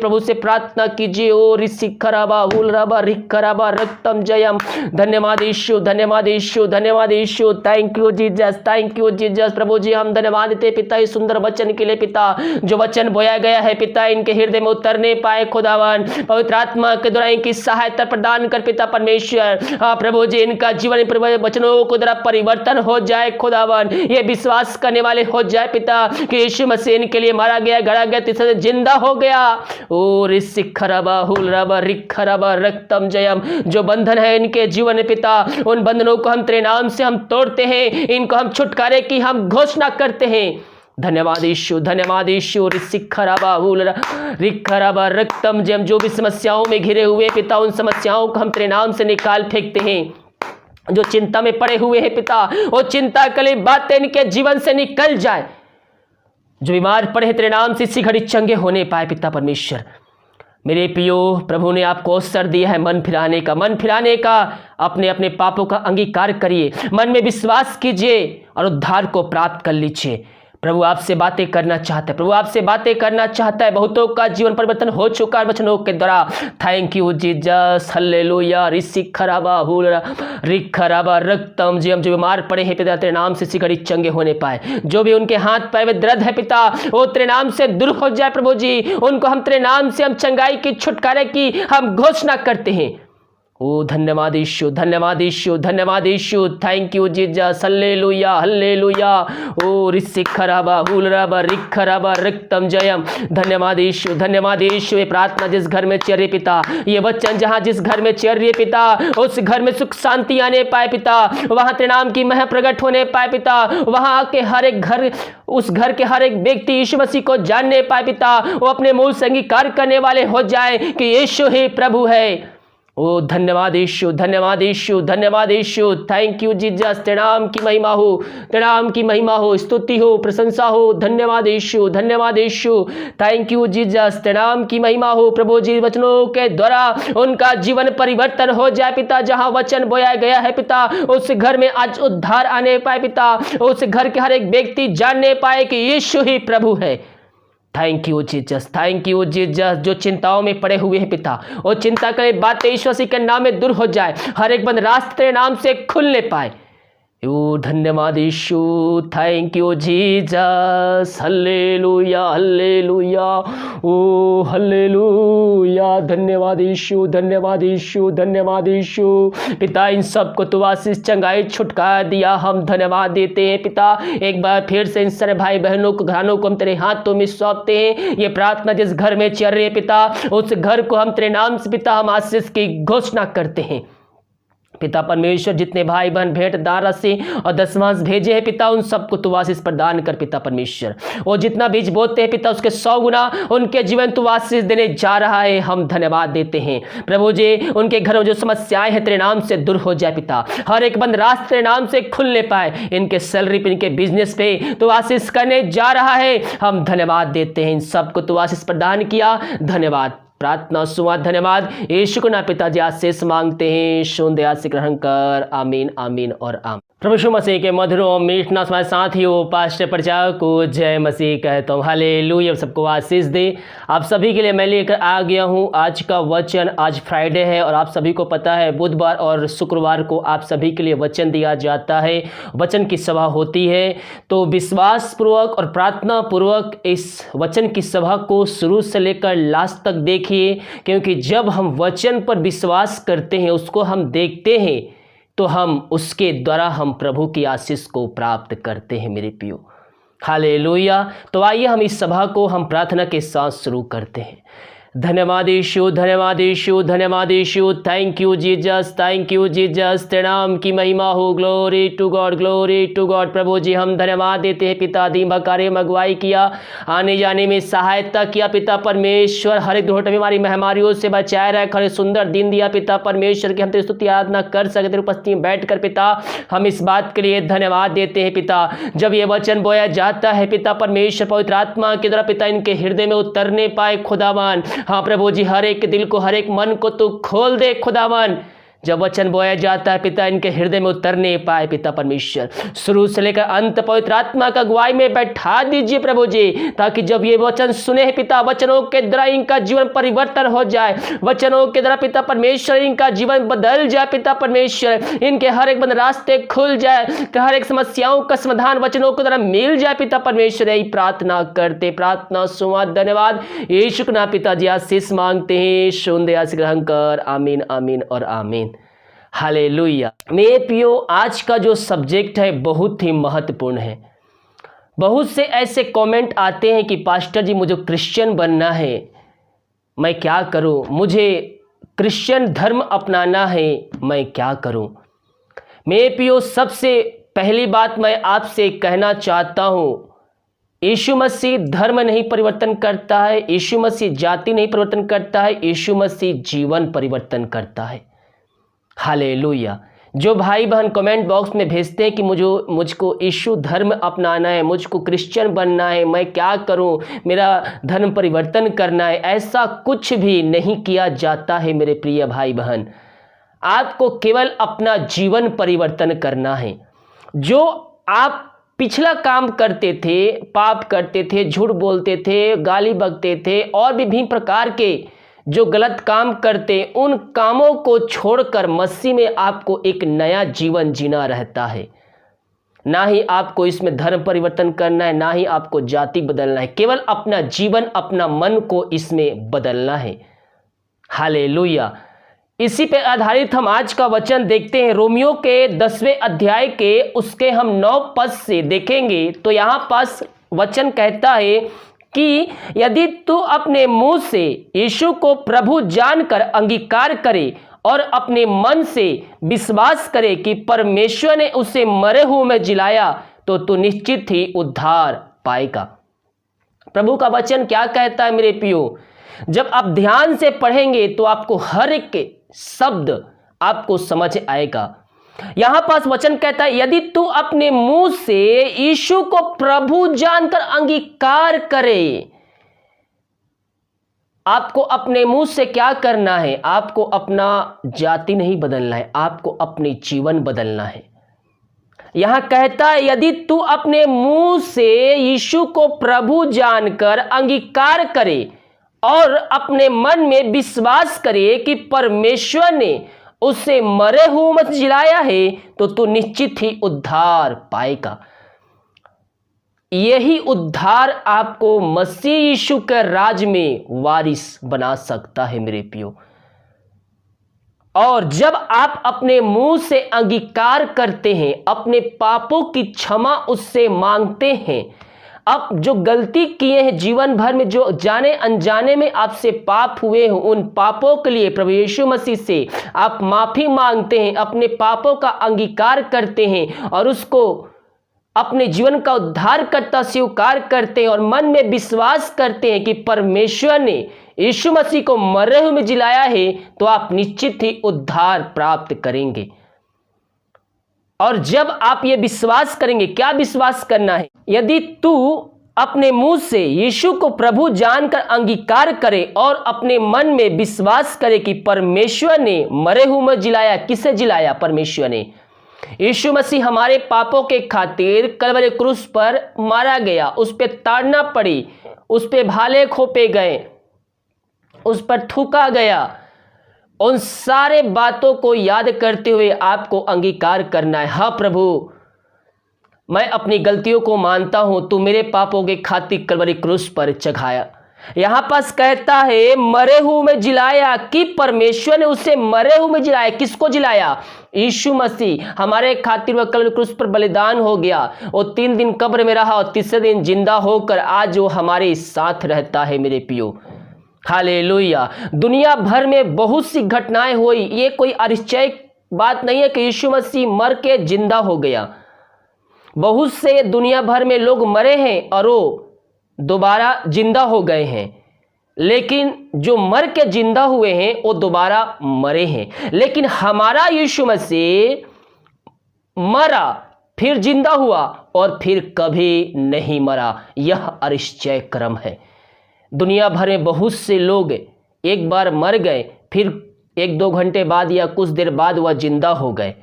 प्रभु से प्रार्थना कीजिए। ओ रिसिखराबा हुलराबा रिखराबा रक्तम जयम। धन्यवाद यीशु, धन्यवाद यीशु, धन्यवाद Yeshu. Thank you Jesus, thank you Jesus. प्रभु जी हम धन्यवाद देते पिता इस सुंदर वचन के लिए पिता, जो वचन बोया गया है पिता इनके हृदय में उतरने पाए खुदावन। पवित्र आत्मा के द्वारा इनकी सहायता प्रदान कर पिता परमेश्वर। हाँ प्रभु जी इनका जीवन वचनों को द्वारा परिवर्तन हो जाए खुदावन। ये विश्वास करने वाले हो जाए पिता कि यीशु मसीह इनके लिए मारा गया, गड़ा गया, तीसरे दिन जिंदा हो गया। ओ रिसिखराबा हुलराबा रिखराबा रक्तम जयम। जो बंधन है इनके जीवन में पिता, उन बंधनों को हम तेरे नाम से हम तोड़ते हैं, इनको हम छुटकारे की हम घोषणा करते हैं। धन्यवाद यीशु, धन्यवाद यीशु। रिसिखराबा हुलरा रिखराबा रक्तम जयम। जो भी समस्याओं में घिरे हुए पिता, उन समस्याओं को हम तेरे नाम से निकाल फेंकते हैं। जो चिंता में पड़े हुए हैं पिता, वो चिंता कली बातें इनके जीवन से निकल जाए। जो बीमार पड़े हैं तेरे नाम से इसी घड़ी चंगे होने पाए पिता परमेश्वर। मेरे प्रियो प्रभु ने आपको अवसर दिया है मन फिराने का, मन फिराने का। अपने अपने पापों का अंगीकार करिए, मन में विश्वास कीजिए और उद्धार को प्राप्त कर लीजिए। प्रभु आपसे बातें करना चाहता है, प्रभु आपसे बातें करना चाहता है। बहुतों का जीवन परिवर्तन हो चुका है वचनों के द्वारा। Thank you Jesus, hallelujah. रिसिखराबा हुलरा रिखराबा रक्तम जयम। जो बीमार पड़े हैं पिता तेरे नाम से इसी घड़ी चंगे होने पाए। जो भी उनके हाथ पैर में दर्द है पिता, वो तेरे नाम से दूर हो जाए प्रभु जी। उनको हम तेरे नाम से हम चंगाई की, छुटकारे की हम घोषणा करते हैं। ओ धन्यवाद यीशु, धन्यवाद यीशु, धन्यवाद Yeshu. Thank you Jesus, hallelujah, hallelujah. ओ रिसिखराबा हुलराबा रिखराबा रक्तम जयम। धन्यवाद यीशु, धन्यवाद यीशु। ये प्रार्थना जिस घर में चल रही पिता, ये वचन जहां जिस घर में चल रही है पिता, उस घर में सुख शांति आने पाए पिता। वहां तेरे नाम की मह प्रकट होने पाए पिता। वहां के हर एक घर, उस घर के हर एक व्यक्ति यीशु मसीह को जानने पाए पिता। वो अपने मुंह से अंगीकार करने वाले हो जाए कि यीशु ही प्रभु है। ओ धन्यवाद यीशु, धन्यवाद यीशु, धन्यवाद यीशु। Thank you Jesus. तेरे नाम की महिमा हो, तेरे नाम की महिमा हो, स्तुति हो, प्रशंसा हो। धन्यवाद यीशु, धन्यवाद यीशु। Thank you Jesus. तेरे नाम की महिमा हो प्रभु जी। वचनों के द्वारा उनका जीवन परिवर्तन हो जाए पिता। जहां वचन बोया गया है पिता, उस घर में आज उद्धार आने पाए पिता। उस घर के हर एक व्यक्ति जानने पाए कि यीशु ही प्रभु है। Thank you Jesus, thank you Jesus. जो चिंताओं में पड़े हुए हैं पिता, वो चिंता करे बातें यीशु मसीह के नाम में दूर हो जाए। हर एक बंद रास्ते तेरे नाम से खुलने पाए। ओ धन्यवाद Yeshu, thank you Jesus. Hallelujah, hallelujah. ओ हालेलुया। धन्यवाद यीशु, धन्यवाद यीशु, धन्यवाद यीशु। पिता इन सब को तू आशीष, चंगाई, छुटकारा दिया, हम धन्यवाद देते हैं पिता। एक बार फिर से इन सारे भाई बहनों को, घरानों को हम तेरे हाथों में सौंपते हैं। ये प्रार्थना जिस घर में चल रही है पिता, उस घर को हम तेरे नाम से पिता हम आशीष की घोषणा करते हैं पिता परमेश्वर। जितने भाई बहन भेंट दान राशि और दशमांश भेजे हैं पिता, उन सबको तू आशीष प्रदान कर पिता परमेश्वर। और जितना बीज बोते हैं पिता, उसके 100 गुना उनके जीवन तू आशीष देने जा रहा है। हम धन्यवाद देते हैं प्रभु जी। उनके घरों में जो समस्याएं हैं तेरे नाम से दूर हो जाए पिता। हर एक बंद रास्ते तेरे नाम से खुलने पाए। इनके सैलरी पे, इनके बिजनेस पे तू आशीष करने जा रहा है। हम धन्यवाद देते हैं। इन सबको तू आशीष प्रदान किया, धन्यवाद। प्रार्थना सुना, धन्यवाद यीशु को ना पिताजी आशीष मांगते हैं। सुन दया से ग्रहण कर। आमीन, आमीन और आमीन। प्रभु यीशु मसीह के मधुर और मीठ नाम हमारे साथियों पास्टर प्रचारक को जय मसीह कहता हूँ। हालेलुया। सबको आशीष दे। आप सभी के लिए मैं लेकर आ गया हूँ आज का वचन। आज फ्राइडे है और आप सभी को पता है बुधवार और शुक्रवार को आप सभी के लिए वचन दिया जाता है, वचन की सभा होती है। तो विश्वास पूर्वक और प्रार्थना पूर्वक इस वचन की सभा को शुरू से लेकर लास्ट तक देखिए, क्योंकि जब हम वचन पर विश्वास करते हैं, उसको हम देखते हैं, तो हम उसके द्वारा हम प्रभु की आशीष को प्राप्त करते हैं मेरे प्रियो। हालेलुया। तो आइए हम इस सभा को हम प्रार्थना के साथ शुरू करते हैं। धन्यवाद यीशु, धन्यवाद यीशु, धन्यवाद Yeshu. Thank you Jesus, thank you Jesus. तेरे नाम की महिमा हो। Glory to God, glory to God. प्रभु जी हम धन्यवाद देते हैं पिता। दिन कार्य में अगुवाई किया, आने जाने में सहायता किया पिता परमेश्वर। हर एक दुर्घटना बीमारी महामारियों से बचाए रख, हर सुंदर दिन दिया पिता परमेश्वर की हम तेरी स्तुति आराधना कर सके तेरी उपस्थिति में बैठ कर पिता। हम इस बात के लिए धन्यवाद देते हैं पिता। जब ये वचन बोया जाता है पिता परमेश्वर, पवित्र आत्मा के द्वारा पिता इनके हृदय में उतरने पाए खुदावन। हाँ प्रभु जी, हर एक दिल को, हर एक मन को तू खोल दे खुदावन। जब वचन बोया जाता है पिता, इनके हृदय में उतर नहीं पाए पिता परमेश्वर। शुरू से लेकर अंत पवित्र आत्मा का अगुवाई में बैठा दीजिए प्रभु जी, ताकि जब ये वचन सुने पिता, वचनों के द्वारा इनका जीवन परिवर्तन हो जाए, वचनों के द्वारा पिता परमेश्वर इनका जीवन बदल जाए पिता परमेश्वर, इनके हर एक बंद रास्ते खुल जाए, हर एक समस्याओं का समाधान वचनों के द्वारा मिल जाए पिता परमेश्वर। यही प्रार्थना करते, प्रार्थना सुना, धन्यवाद यीशु के नाम पिताजी आशीष मांगते हैं, सुन आशीष ग्रहण कर, आमीन आमीन और आमीन, हालेलुया। मेरे प्रियो, आज का जो सब्जेक्ट है बहुत ही महत्वपूर्ण है। बहुत से ऐसे कमेंट आते हैं कि पास्टर जी मुझे क्रिश्चियन बनना है, मैं क्या करूं, मुझे क्रिश्चियन धर्म अपनाना है, मैं क्या करूं। मेरे प्रियो, सबसे पहली बात मैं आपसे कहना चाहता हूं, यीशु मसीह धर्म नहीं परिवर्तन करता है, यीशु मसीह जाति नहीं परिवर्तन करता है, यीशु मसीह जीवन परिवर्तन करता है, हालेलुया। जो भाई बहन कमेंट बॉक्स में भेजते हैं कि मुझको यीशु धर्म अपनाना है, मुझको क्रिश्चियन बनना है, मैं क्या करूं, मेरा धर्म परिवर्तन करना है, ऐसा कुछ भी नहीं किया जाता है मेरे प्रिय भाई बहन। आपको केवल अपना जीवन परिवर्तन करना है। जो आप पिछला काम करते थे, पाप करते थे, झूठ बोलते थे, गाली बकते थे और विभिन्न प्रकार के जो गलत काम करते, उन कामों को छोड़कर मसीह में आपको एक नया जीवन जीना रहता है। ना ही आपको इसमें धर्म परिवर्तन करना है, ना ही आपको जाति बदलना है, केवल अपना जीवन, अपना मन को इसमें बदलना है, हालेलुया। इसी पे आधारित हम आज का वचन देखते हैं। रोमियो के 10वें अध्याय के उसके हम 9 पद से देखेंगे तो यहाँ पास वचन कहता है कि यदि तू अपने मुंह से यीशु को प्रभु जानकर अंगीकार करे और अपने मन से विश्वास करे कि परमेश्वर ने उसे मरे हुए में जिलाया, तो तू निश्चित ही उद्धार पाएगा। प्रभु का वचन क्या कहता है मेरे प्रियो, जब आप ध्यान से पढ़ेंगे तो आपको हर एक शब्द आपको समझ आएगा। यहां पास वचन कहता है, यदि तू अपने मुंह से यीशु को प्रभु जानकर अंगीकार करे। आपको अपने मुंह से क्या करना है? आपको अपना जाति नहीं बदलना है, आपको अपने जीवन बदलना है। यहां कहता है, यदि तू अपने मुंह से यीशु को प्रभु जानकर अंगीकार करे और अपने मन में विश्वास करे कि परमेश्वर ने उसे मरे हुए में जिलाया है, तो तू निश्चित ही उद्धार पाएगा। यही उद्धार आपको मसीह यीशु के राज में वारिस बना सकता है मेरे प्रियो। और जब आप अपने मुंह से अंगीकार करते हैं, अपने पापों की क्षमा उससे मांगते हैं, अब जो गलती किए हैं जीवन भर में, जो जाने अनजाने में आपसे पाप हुए हैं, उन पापों के लिए प्रभु यीशु मसीह से आप माफी मांगते हैं, अपने पापों का अंगीकार करते हैं और उसको अपने जीवन का उद्धारकर्ता स्वीकार करते हैं और मन में विश्वास करते हैं कि परमेश्वर ने यीशु मसीह को मरे हुए में जिलाया है, तो आप निश्चित ही उद्धार प्राप्त करेंगे। और जब आप ये विश्वास करेंगे, क्या विश्वास करना है? यदि तू अपने मुंह से यीशु को प्रभु जानकर अंगीकार करे और अपने मन में विश्वास करे कि परमेश्वर ने मरे हुए में जिलाया। किसे जिलाया? परमेश्वर ने। यीशु मसीह हमारे पापों के खातिर कलवरी क्रूस पर मारा गया, उस पर ताड़ना पड़ी, उस पर भाले खोपे गए, उस पर थूका गया। उन सारे बातों को याद करते हुए आपको अंगीकार करना है, हाँ प्रभु, मैं अपनी गलतियों को मानता हूं, तू मेरे पापों के खातिर कलवरी क्रूस पर चढ़ाया। यहां पास कहता है मरे हुए में जिलाया, कि परमेश्वर ने उसे मरे हुए में जिलाया। किसको जिलाया? यीशु मसीह। हमारे खातिर वह कलवरी क्रूस पर बलिदान हो गया, और 3 दिन कब्र में रहा और तीसरे दिन जिंदा होकर आज वो हमारे साथ रहता है मेरे प्रियो, हालेलुया। दुनिया भर में बहुत सी घटनाएं हुई, ये कोई आश्चर्य बात नहीं है कि यीशु मसीह मर के जिंदा हो गया। बहुत से दुनिया भर में लोग मरे हैं और वो दोबारा जिंदा हो गए हैं, लेकिन जो मर के जिंदा हुए हैं वो दोबारा मरे हैं। लेकिन हमारा यीशु मसीह मरा, फिर जिंदा हुआ और फिर कभी नहीं मरा। यह आश्चर्य क्रम है। दुनिया भर में बहुत से लोग एक बार मर गए, फिर 1-2 घंटे बाद या कुछ देर बाद वह जिंदा हो गए,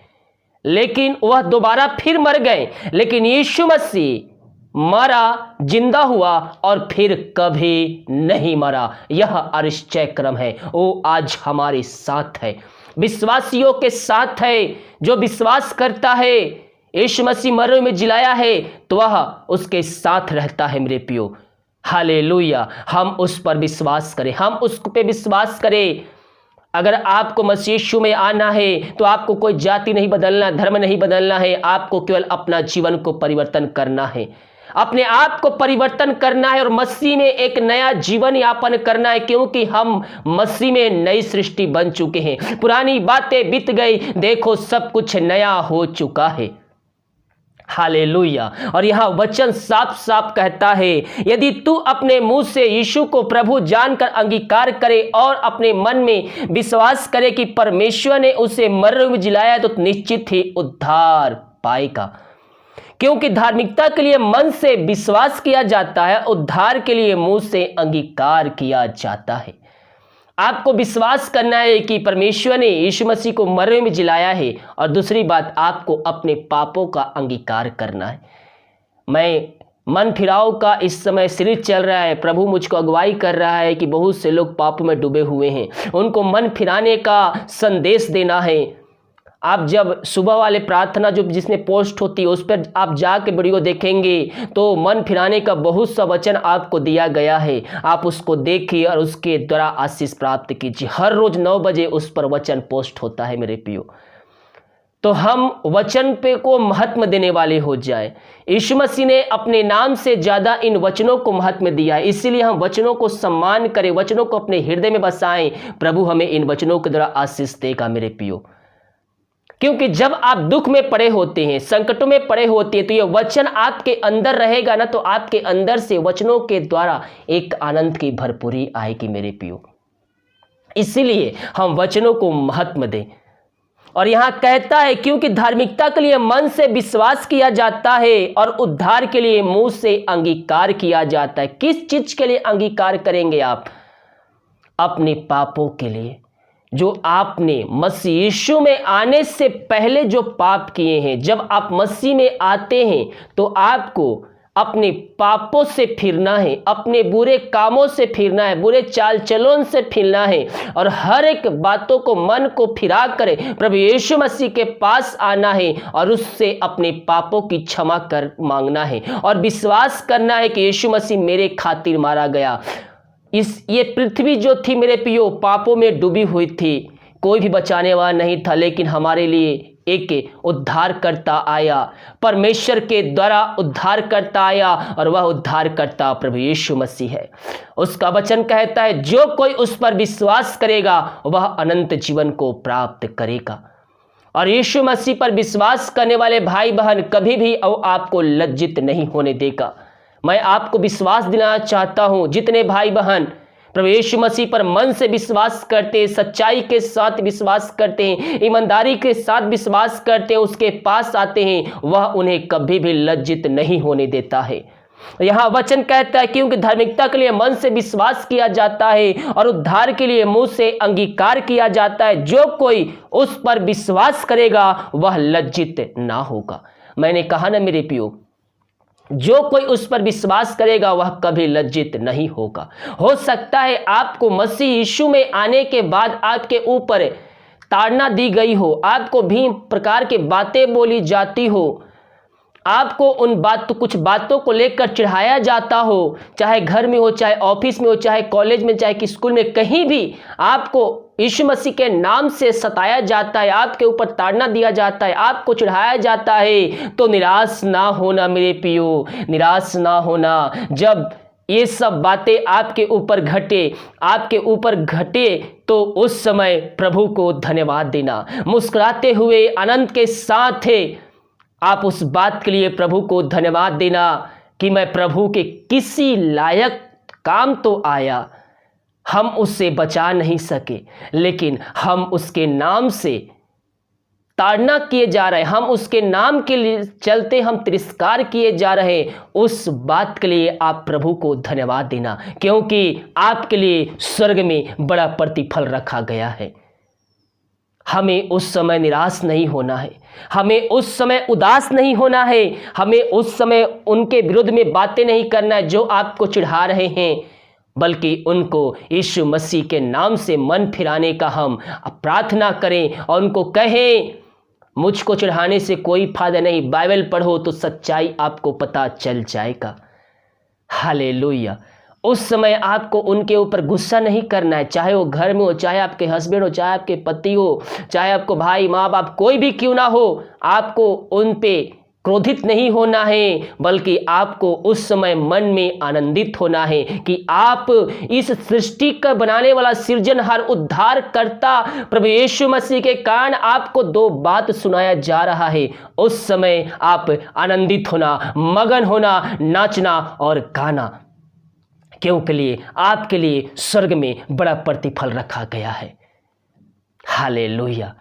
लेकिन वह दोबारा फिर मर गए। लेकिन यीशु मसीह मरा, जिंदा हुआ और फिर कभी नहीं मरा। यह आश्चर्य क्रम है। वो आज हमारे साथ है, विश्वासियों के साथ है। जो विश्वास करता है यीशु मसीह मरे में जिलाया है तो वह उसके साथ रहता है। मेरे प्रियो, हालेलुया। हम उस पर विश्वास करें, हम उस पे विश्वास करें। अगर आपको मसीह यीशु में आना है तो आपको कोई जाति नहीं बदलना, धर्म नहीं बदलना है। आपको केवल अपना जीवन को परिवर्तन करना है, अपने आप को परिवर्तन करना है और मसीह में एक नया जीवन यापन करना है, क्योंकि हम मसीह में नई सृष्टि बन चुके हैं। पुरानी बातें बीत गई, देखो सब कुछ नया हो चुका है। हालेलुया। और यहां वचन साफ साफ कहता है, यदि तू अपने मुंह से यीशु को प्रभु जानकर अंगीकार करे और अपने मन में विश्वास करे कि परमेश्वर ने उसे मरने में जिलाया, तो निश्चित ही उद्धार पाएगा। क्योंकि धार्मिकता के लिए मन से विश्वास किया जाता है, उद्धार के लिए मुंह से अंगीकार किया जाता है। आपको विश्वास करना है कि परमेश्वर ने यीशु मसीह को मरने में जिलाया है, और दूसरी बात आपको अपने पापों का अंगीकार करना है। मैं मन फिराव का इस समय सीरीज चल रहा है, प्रभु मुझको अगुवाई कर रहा है कि बहुत से लोग पापों में डूबे हुए हैं, उनको मन फिराने का संदेश देना है। आप जब सुबह वाले प्रार्थना जो जिसमें पोस्ट होती है उस पर आप जाके वीडियो देखेंगे तो मन फिराने का बहुत सा वचन आपको दिया गया है। आप उसको देखिए और उसके द्वारा आशीष प्राप्त कीजिए। हर रोज 9 बजे उस पर वचन पोस्ट होता है मेरे प्रियो। तो हम वचन पे को महत्व देने वाले हो जाए। यीशु मसीह ने अपने नाम से ज़्यादा इन वचनों को महत्व दिया है, इसीलिए हम वचनों को सम्मान करें, वचनों को अपने हृदय में बसाएं। प्रभु हमें इन वचनों के द्वारा आशीष देगा मेरे प्रियो। क्योंकि जब आप दुख में पड़े होते हैं, संकटों में पड़े होते हैं, तो ये वचन आपके अंदर रहेगा ना, तो आपके अंदर से वचनों के द्वारा एक आनंद की भरपूरी आएगी मेरे प्रियो। इसीलिए हम वचनों को महत्व दें। और यहां कहता है, क्योंकि धार्मिकता के लिए मन से विश्वास किया जाता है और उद्धार के लिए मुंह से अंगीकार किया जाता है। किस चीज के लिए अंगीकार करेंगे आप? अपने पापों के लिए, जो आपने मसीह यीशु में आने से पहले जो पाप किए हैं। जब आप मसीह में आते हैं तो आपको अपने पापों से फिरना है, अपने बुरे कामों से फिरना है, बुरे चाल चलन से फिरना है, और हर एक बातों को मन को फिरा कर प्रभु यीशु मसीह के पास आना है और उससे अपने पापों की क्षमा कर मांगना है और विश्वास करना है कि यीशु मसीह मेरे खातिर मारा गया। ये पृथ्वी जो थी मेरे प्रियो पापों में डूबी हुई थी, कोई भी बचाने वाला नहीं था, लेकिन हमारे लिए एक उद्धारकर्ता आया, परमेश्वर के द्वारा उद्धारकर्ता आया, और वह उद्धारकर्ता प्रभु यीशु मसीह है। उसका वचन कहता है, जो कोई उस पर विश्वास करेगा वह अनंत जीवन को प्राप्त करेगा। और यीशु मसीह पर विश्वास करने वाले भाई बहन कभी भी आपको लज्जित नहीं होने देगा। मैं आपको विश्वास दिलाना चाहता हूं, जितने भाई बहन प्रभु यीशु मसीह पर मन से विश्वास करते हैं, सच्चाई के साथ विश्वास करते हैं, ईमानदारी के साथ विश्वास करते हैं, उसके पास आते हैं, वह उन्हें कभी भी लज्जित नहीं होने देता है। यहाँ वचन कहता है, क्योंकि धार्मिकता के लिए मन से विश्वास किया जाता है और उद्धार के लिए मुंह से अंगीकार किया जाता है। जो कोई उस पर विश्वास करेगा वह लज्जित ना होगा। मैंने कहा ना मेरे प्रियो, जो कोई उस पर विश्वास करेगा वह कभी लज्जित नहीं होगा। हो सकता है आपको मसीह यीशु में आने के बाद आपके ऊपर ताड़ना दी गई हो, आपको भी प्रकार की बातें बोली जाती हो, आपको कुछ बातों को लेकर चिढ़ाया जाता हो, चाहे घर में हो, चाहे ऑफिस में हो, चाहे कॉलेज में, चाहे कि स्कूल में, कहीं भी आपको यीशु मसीह के नाम से सताया जाता है, आपके ऊपर ताड़ना दिया जाता है, आपको चिढ़ाया जाता है, तो निराश ना होना मेरे प्रियो, निराश ना होना। जब ये सब बातें आपके ऊपर घटे तो उस समय प्रभु को धन्यवाद देना, मुस्कुराते हुए आनंद के साथ आप उस बात के लिए प्रभु को धन्यवाद देना कि मैं प्रभु के किसी लायक काम तो आया, हम उससे बचा नहीं सके, लेकिन हम उसके नाम से ताड़ना किए जा रहे, हम उसके नाम के लिए चलते हम तिरस्कार किए जा रहे, उस बात के लिए आप प्रभु को धन्यवाद देना, क्योंकि आपके लिए स्वर्ग में बड़ा प्रतिफल रखा गया है। हमें उस समय निराश नहीं होना है, हमें उस समय उदास नहीं होना है, हमें उस समय उनके विरुद्ध में बातें नहीं करना है जो आपको चिढ़ा रहे हैं, बल्कि उनको यीशु मसीह के नाम से मन फिराने का हम प्रार्थना करें और उनको कहें मुझको चिढ़ाने से कोई फायदा नहीं, बाइबल पढ़ो तो सच्चाई आपको पता चल जाएगा। हालेलुया। उस समय आपको उनके ऊपर गुस्सा नहीं करना है, चाहे वो घर में हो, चाहे आपके हस्बैंड हो, चाहे आपके पति हो, चाहे आपको भाई माँ बाप कोई भी क्यों ना हो, आपको उन पे क्रोधित नहीं होना है, बल्कि आपको उस समय मन में आनंदित होना है कि आप इस सृष्टि का बनाने वाला सृजनहार उद्धार करता प्रभु यीशु मसीह के कारण आपको दो बात सुनाया जा रहा है। उस समय आप आनंदित होना, मगन होना, नाचना और गाना, क्योंकि लिए आपके लिए स्वर्ग में बड़ा प्रतिफल रखा गया है। हालेलुया।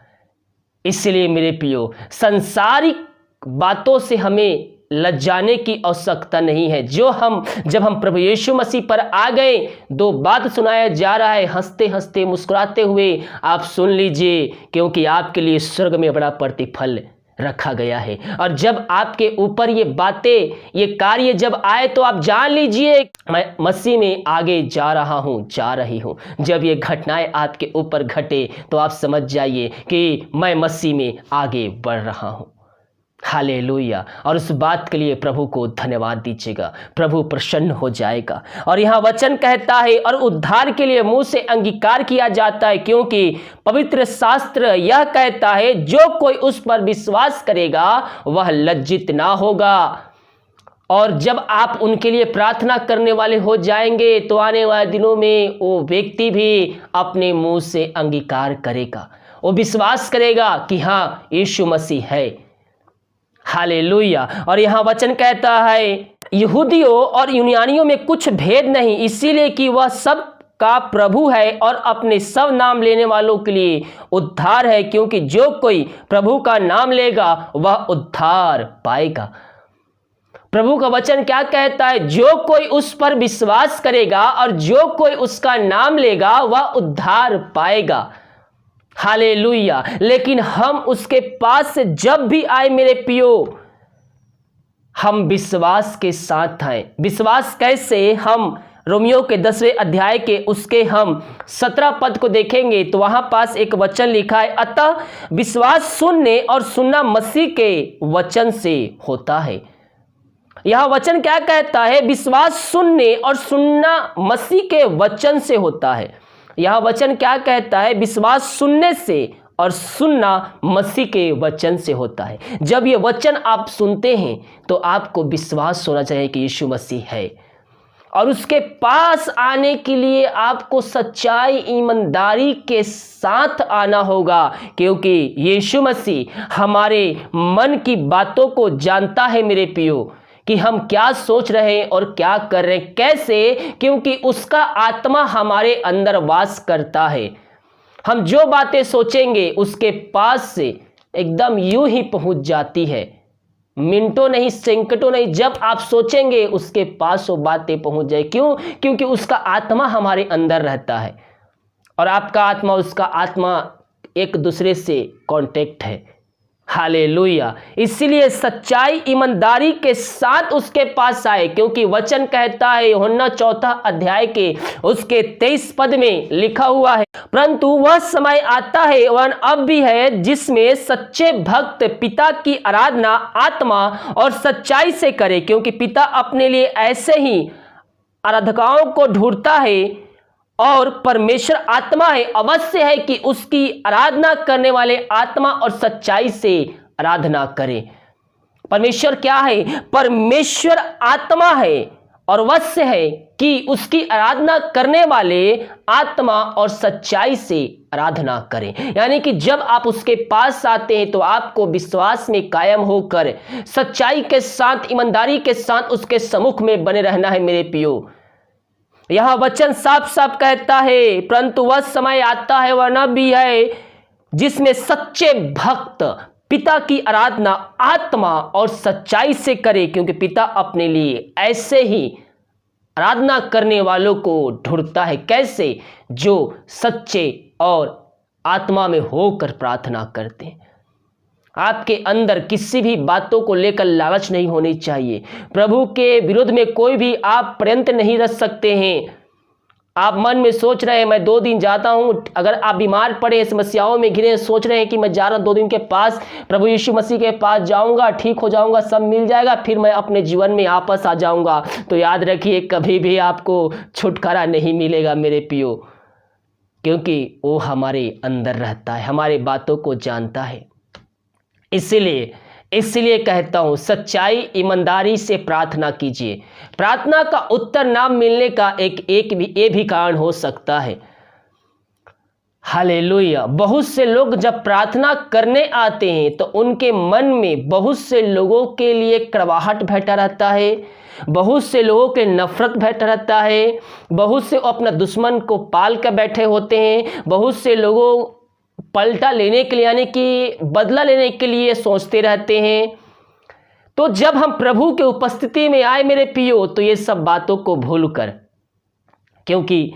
इसलिए मेरे प्रियो, सांसारिक बातों से हमें लज्जाने की आवश्यकता नहीं है। जब हम प्रभु यीशु मसीह पर आ गए, दो बात सुनाया जा रहा है, हंसते हंसते मुस्कुराते हुए आप सुन लीजिए, क्योंकि आपके लिए स्वर्ग में बड़ा प्रतिफल रखा गया है। और जब आपके ऊपर ये बातें, ये कार्य जब आए तो आप जान लीजिए मैं मसीह में आगे जा रहा हूँ, जा रही हूँ। जब ये घटनाएं आपके ऊपर घटे तो आप समझ जाइए कि मैं मसीह में आगे बढ़ रहा हूँ। हालेलुया। और उस बात के लिए प्रभु को धन्यवाद दीजिएगा, प्रभु प्रसन्न हो जाएगा। और यहाँ वचन कहता है और उद्धार के लिए मुंह से अंगीकार किया जाता है, क्योंकि पवित्र शास्त्र यह कहता है जो कोई उस पर विश्वास करेगा वह लज्जित ना होगा। और जब आप उनके लिए प्रार्थना करने वाले हो जाएंगे तो आने वाले दिनों में वो व्यक्ति भी अपने मुंह से अंगीकार करेगा, वो विश्वास करेगा कि हाँ यीशु मसीह है। हालेलुया। और यहाँ वचन कहता है यहूदियों और यूनानियों में कुछ भेद नहीं, इसीलिए कि वह सब का प्रभु है और अपने सब नाम लेने वालों के लिए उद्धार है, क्योंकि जो कोई प्रभु का नाम लेगा वह उद्धार पाएगा। प्रभु का वचन क्या कहता है? जो कोई उस पर विश्वास करेगा और जो कोई उसका नाम लेगा वह उद्धार पाएगा। हालेलुया। लेकिन हम उसके पास से जब भी आए मेरे पियो, हम विश्वास के साथ आए। विश्वास कैसे? हम रोमियो के 10वें अध्याय के उसके हम 17 पद को देखेंगे तो वहां पास एक वचन लिखा है, अतः विश्वास सुनने और सुनना मसीह के वचन से होता है। यह वचन क्या कहता है? विश्वास सुनने और सुनना मसीह के वचन से होता है। यह वचन क्या कहता है? विश्वास सुनने से और सुनना मसीह के वचन से होता है। जब ये वचन आप सुनते हैं तो आपको विश्वास होना चाहिए कि यीशु मसीह है, और उसके पास आने के लिए आपको सच्चाई ईमानदारी के साथ आना होगा, क्योंकि यीशु मसीह हमारे मन की बातों को जानता है मेरे प्रियो, कि हम क्या सोच रहे हैं और क्या कर रहे हैं, कैसे, क्योंकि उसका आत्मा हमारे अंदर वास करता है। हम जो बातें सोचेंगे उसके पास से एकदम यूं ही पहुंच जाती है, मिनटों नहीं, सेकंडों नहीं। जब आप सोचेंगे उसके पास वो बातें पहुंच जाए। क्यों? क्योंकि उसका आत्मा हमारे अंदर रहता है और आपका आत्मा, उसका आत्मा एक दूसरे से कांटेक्ट है। हालेलुया। इसीलिए सच्चाई ईमानदारी के साथ उसके पास आए, क्योंकि वचन कहता है यूहन्ना 4 अध्याय के उसके 23 पद में लिखा हुआ है, परंतु वह समय आता है वह अब भी है जिसमें सच्चे भक्त पिता की आराधना आत्मा और सच्चाई से करे, क्योंकि पिता अपने लिए ऐसे ही आराधकों को ढूंढता है और परमेश्वर आत्मा है। अवश्य है कि उसकी आराधना करने वाले आत्मा और सच्चाई से आराधना करें। परमेश्वर क्या है? परमेश्वर आत्मा है और अवश्य है कि उसकी आराधना करने वाले आत्मा और सच्चाई से आराधना करें। यानी कि जब आप उसके पास आते हैं तो आपको विश्वास में कायम होकर सच्चाई के साथ, ईमानदारी के साथ उसके सम्मुख में बने रहना है मेरे प्रियो। यह वचन साफ साफ कहता है, परंतु वह समय आता है वह न भी है जिसमें सच्चे भक्त पिता की आराधना आत्मा और सच्चाई से करे, क्योंकि पिता अपने लिए ऐसे ही आराधना करने वालों को ढूंढता है। कैसे? जो सच्चे और आत्मा में होकर प्रार्थना करते हैं। आपके अंदर किसी भी बातों को लेकर लालच नहीं होनी चाहिए। प्रभु के विरुद्ध में कोई भी आप पर्यंत नहीं रख सकते हैं। आप मन में सोच रहे हैं मैं 2 दिन जाता हूं, अगर आप बीमार पड़े, समस्याओं में घिरे, सोच रहे हैं कि मैं जा रहा हूं 2 दिन के पास, प्रभु यीशु मसीह के पास जाऊंगा, ठीक हो जाऊंगा, सब मिल जाएगा, फिर मैं अपने जीवन में वापस आ जाऊंगा, तो याद रखिए कभी भी आपको छुटकारा नहीं मिलेगा मेरे पियो, क्योंकि वो हमारे अंदर रहता है, हमारे बातों को जानता है। इसलिए कहता हूं, सच्चाई ईमानदारी से प्रार्थना कीजिए। प्रार्थना का उत्तर ना मिलने का ये भी कारण हो सकता है। हालेलुया। बहुत से लोग जब प्रार्थना करने आते हैं तो उनके मन में बहुत से लोगों के लिए कड़वाहट बैठा रहता है, बहुत से लोगों के नफरत बैठा रहता है, बहुत से अपना दुश्मन को पाल कर बैठे होते हैं, बहुत से लोगों पलटा लेने के लिए, यानी कि बदला लेने के लिए सोचते रहते हैं। तो जब हम प्रभु के उपस्थिति में आए मेरे पियो, तो ये सब बातों को भूलकर, क्योंकि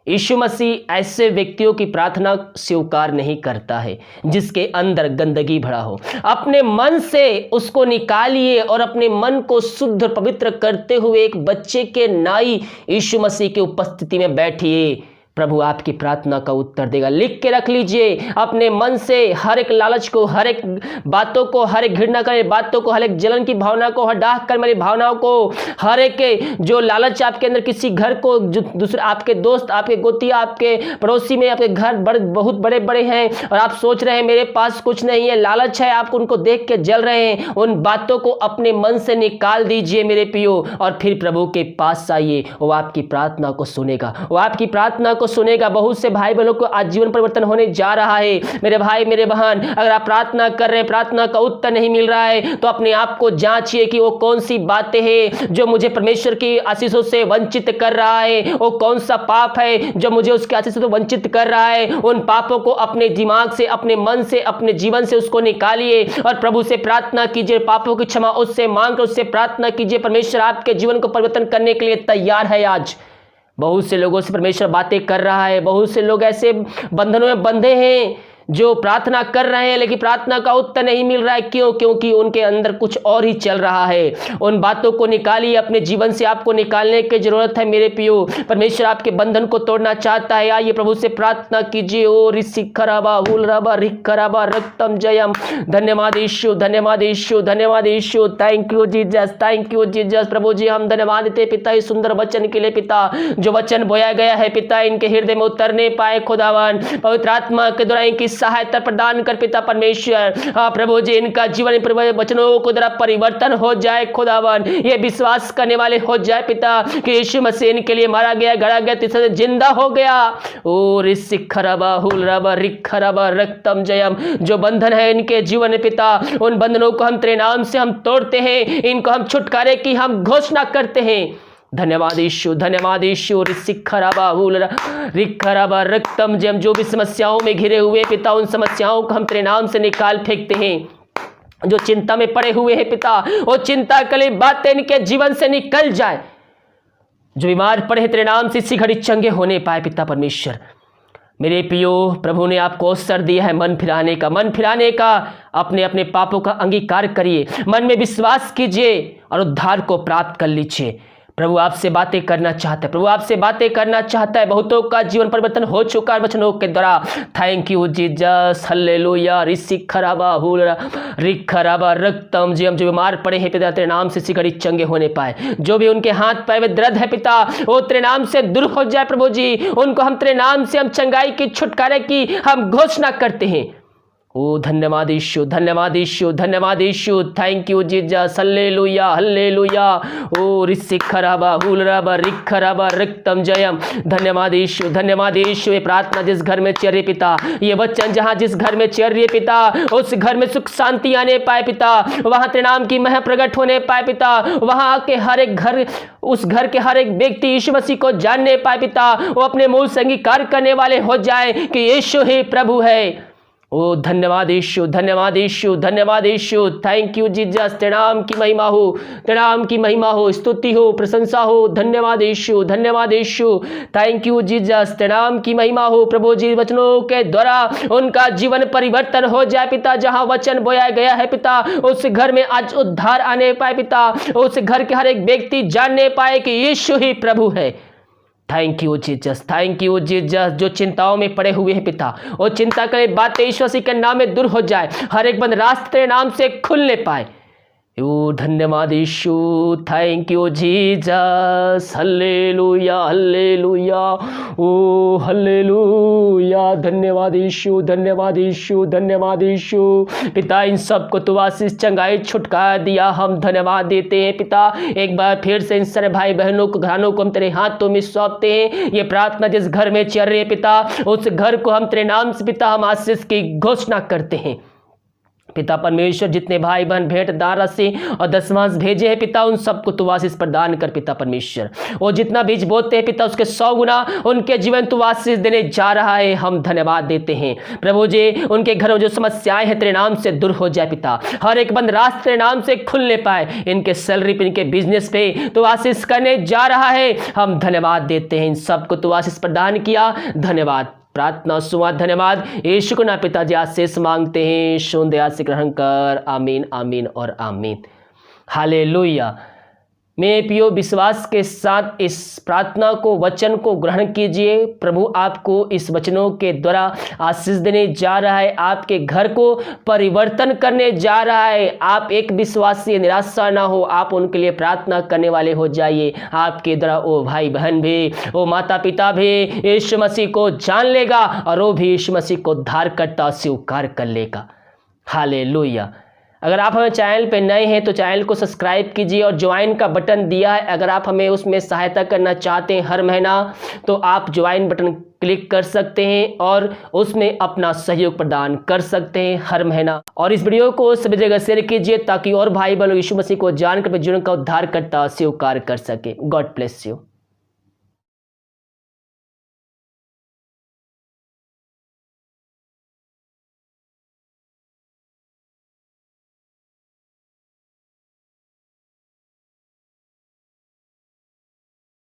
यीशु मसीह ऐसे व्यक्तियों की प्रार्थना स्वीकार नहीं करता है जिसके अंदर गंदगी भरा हो। अपने मन से उसको निकालिए और अपने मन को शुद्ध और पवित्र करते हुए एक बच्चे के नाई यीशु मसीह की उपस्थिति में बैठिए। प्रभु आपकी प्रार्थना का उत्तर देगा। लिख के रख लीजिए, अपने मन से हर एक लालच को, हर एक बातों को, हर एक घृणा करे बातों को, हर एक जलन की भावना को हटा कर मेरी भावनाओं को, हर एक जो लालच आपके अंदर, किसी घर को, जो दूसरे आपके दोस्त, आपके गोतिया, आपके पड़ोसी में, आपके घर बहुत बड़े बड़े हैं और आप सोच रहे हैं मेरे पास कुछ नहीं है, लालच है, आप उनको देख के जल रहे हैं, उन बातों को अपने मन से निकाल दीजिए मेरे पियो, और फिर प्रभु के पास आइए। वो आपकी प्रार्थना को सुनेगा, वो आपकी प्रार्थना को सुनेगा। बहुत से भाई बहनों को आज जीवन परिवर्तन होने जा रहा है। मेरे भाई, मेरे बहन, अगर आप प्रार्थना कर रहे हैं, प्रार्थना का उत्तर नहीं मिल रहा है, तो अपने आप को जांचिए कि वो कौन सी बातें हैं जो मुझे परमेश्वर की आशीषों से वंचित कर रहा है, वो कौन सा पाप है जो मुझे उसके आशीषों से वंचित कर रहा है। उन पापों को अपने दिमाग से, अपने मन से, अपने जीवन से उसको निकालिए और प्रभु से प्रार्थना कीजिए, पापों की क्षमा उससे मांग कर उससे प्रार्थना कीजिए। परमेश्वर आपके जीवन को परिवर्तन करने के लिए तैयार है। आज बहुत से लोगों से परमेश्वर बातें कर रहा है। बहुत से लोग ऐसे बंधनों में बंधे हैं जो प्रार्थना कर रहे हैं लेकिन प्रार्थना का उत्तर नहीं मिल रहा है। क्यों? क्योंकि उनके अंदर कुछ और ही चल रहा है। उन बातों को निकालिए, अपने जीवन से आपको निकालने की जरूरत है मेरे पियो। परमेश्वर आपके बंधन को तोड़ना चाहता है। आइए प्रभु से प्रार्थना कीजिए। ओ रिसिखराबा हुलराबा रिखराबा रक्तम जयम। धन्यवाद यीशु, धन्यवाद यीशु, धन्यवाद Yeshu. Thank you Jesus, thank you Jesus. प्रभु जी हम धन्यवाद देते पिता इस सुंदर वचन के लिए। पिता जो वचन बोया गया है पिता इनके हृदय में उतरने पाए खुदावन। पवित्र आत्मा के द्वारा इनकी सहायता प्रदान कर पिता परमेश्वर। हाँ प्रभु जी इनका जीवन वचनों को द्वारा परिवर्तन हो जाए खुदावन। ये विश्वास करने वाले हो जाए पिता कि यीशु मसीह इनके लिए मारा गया, गड़ा गया, तीसरे दिन जिंदा हो गया। ओ रिसिखराबा हुलराबा रिखराबा रक्तम जयम। जो बंधन है इनके जीवन में पिता, उन बंधनों को हम तेरे नाम से हम तोड़ते हैं। इनको हम छुटकारे की हम घोषणा करते हैं। धन्यवाद यीशु, धन्यवाद यीशु। रिसिखराबा हुलरा रिखराबा रक्तम जयम। जो भी समस्याओं में घिरे हुए पिता उन समस्याओं को हम तेरे नाम से निकाल फेंकते हैं। जो चिंता में पड़े हुए हैं पिता वो चिंता कली बातें इनके जीवन से निकल जाए। जो बीमार पड़े हैं तेरे नाम से इसी घड़ी चंगे होने पाए पिता परमेश्वर। मेरे पियो प्रभु ने आपको अवसर दिया है मन फिराने का। मन फिराने का अपने अपने पापों का अंगीकार करिए, मन में विश्वास कीजिए और उद्धार को प्राप्त कर लीजिए। प्रभु आपसे बातें करना चाहता है, प्रभु आपसे बातें करना चाहता है। बहुतों का जीवन परिवर्तन हो चुका है वचनों के द्वारा। Thank you Jesus, hallelujah. रिसिखराबा हुलरा रिखराबा रक्तम जयम। जो बीमार पड़े हैं पिता तेरे नाम से इसी घड़ी चंगे होने पाए। जो भी उनके हाथ पैर में दर्द है पिता वो तेरे नाम से दूर हो जाए प्रभु जी। उनको हम तेरे नाम से हम चंगाई की, छुटकारे की हम घोषणा करते हैं। ओ धन्यवाद यीशु, धन्यवाद यीशु, धन्यवाद Yeshu. Thank you Jesus, hallelujah, hallelujah. ओ रिसिखराबा हुलराबा रिखराबा रक्तम जयम। धन्यवाद यीशु, धन्यवाद यीशु। ये प्रार्थना जिस घर में चल रही पिता, ये वचन जहां जिस घर में चल रही है पिता उस घर में सुख शांति आने पाए पिता। वहां तेरे नाम की महिमा प्रकट होने पाए पिता। वहां के हर एक घर, उस घर के हर एक व्यक्ति यीशु मसीह को जानने पाए पिता। वो अपने मुंह से अंगीकार करने वाले हो जाए कि यीशु ही प्रभु है। ओ धन्यवाद यीशु, धन्यवाद यीशु, धन्यवाद यीशु। Thank you Jesus. तेरे नाम की महिमा हो, तेरे नाम की महिमा हो, स्तुति हो, प्रशंसा हो। धन्यवाद यीशु, धन्यवाद यीशु। Thank you Jesus. तेरे नाम की महिमा हो। प्रभु जी वचनों के द्वारा उनका जीवन परिवर्तन हो जाए पिता। जहां वचन बोया गया है पिता, उस घर में आज उद्धार आने पाए पिता। उस घर के हर एक व्यक्ति जानने पाए कि यीशु ही प्रभु है। Thank you Jesus, thank you Jesus. जो चिंताओं में पड़े हुए हैं पिता, वो चिंता करे बातें यीशु मसीह के नाम में दूर हो जाए। हर एक बंद रास्ते तेरे नाम से खुलने पाए। ओ धन्यवाद Yeshu, thank you Jesus. Hallelujah, hallelujah, ओ हल्लेलुया। धन्यवाद यीशु, धन्यवाद यीशु, धन्यवाद यीशु। पिता इन सब को तू आशीष, चंगाई, छुटकारा दिया, हम धन्यवाद देते हैं पिता। एक बार फिर से इन सारे भाई बहनों को, घरानों को हम तेरे हाथों में सौंपते हैं। ये प्रार्थना जिस घर में चल रही है पिता, उस घर को हम तेरे नाम से पिता हम आशीष की घोषणा करते हैं पिता परमेश्वर। जितने भाई बहन भेंट दान राशि और दशमांश भेजे हैं पिता, उन सबको तू आशीष प्रदान कर पिता परमेश्वर। और जितना बीज बोते हैं पिता, उसके 100 गुना उनके जीवन तू आशीष देने जा रहा है, हम धन्यवाद देते हैं प्रभु जी। उनके घरों में जो समस्याएं हैं तेरे नाम से दूर हो जाए पिता। हर एक बंद रास्ते तेरे नाम से खुलने पाए। इनके सैलरी पे, इनके बिजनेस पे तो आशीष करने जा रहा है, हम धन्यवाद देते हैं। इन सबको तू आशीष प्रदान किया, धन्यवाद। प्रार्थना सुना, धन्यवाद यीशु को ना पिताजी आशीष मांगते हैं। सुन दया से ग्रहण कर। आमीन, आमीन और आमीन। हालेलुया। मेरे प्रियो, विश्वास के साथ इस प्रार्थना को, वचन को ग्रहण कीजिए। प्रभु आपको इस वचनों के द्वारा आशीष देने जा रहा है, आपके घर को परिवर्तन करने जा रहा है। आप एक विश्वासी निराशा ना हो, आप उनके लिए प्रार्थना करने वाले हो जाइए। आपके द्वारा वो भाई बहन भी, वो माता पिता भी यीशु मसीह को जान लेगा और वो भी यीशु मसीह को उद्धार करता स्वीकार कर लेगा। हालेलुया। अगर आप हमें चैनल पे नए हैं तो चैनल को सब्सक्राइब कीजिए और ज्वाइन का बटन दिया है। अगर आप हमें उसमें सहायता करना चाहते हैं हर महीना, तो आप ज्वाइन बटन क्लिक कर सकते हैं और उसमें अपना सहयोग प्रदान कर सकते हैं हर महीना। और इस वीडियो को सभी जगह शेयर कीजिए ताकि और भाई बहनों यीशु मसीह को जानकर जीवन का उद्धार करता स्वीकार कर सके। God bless you.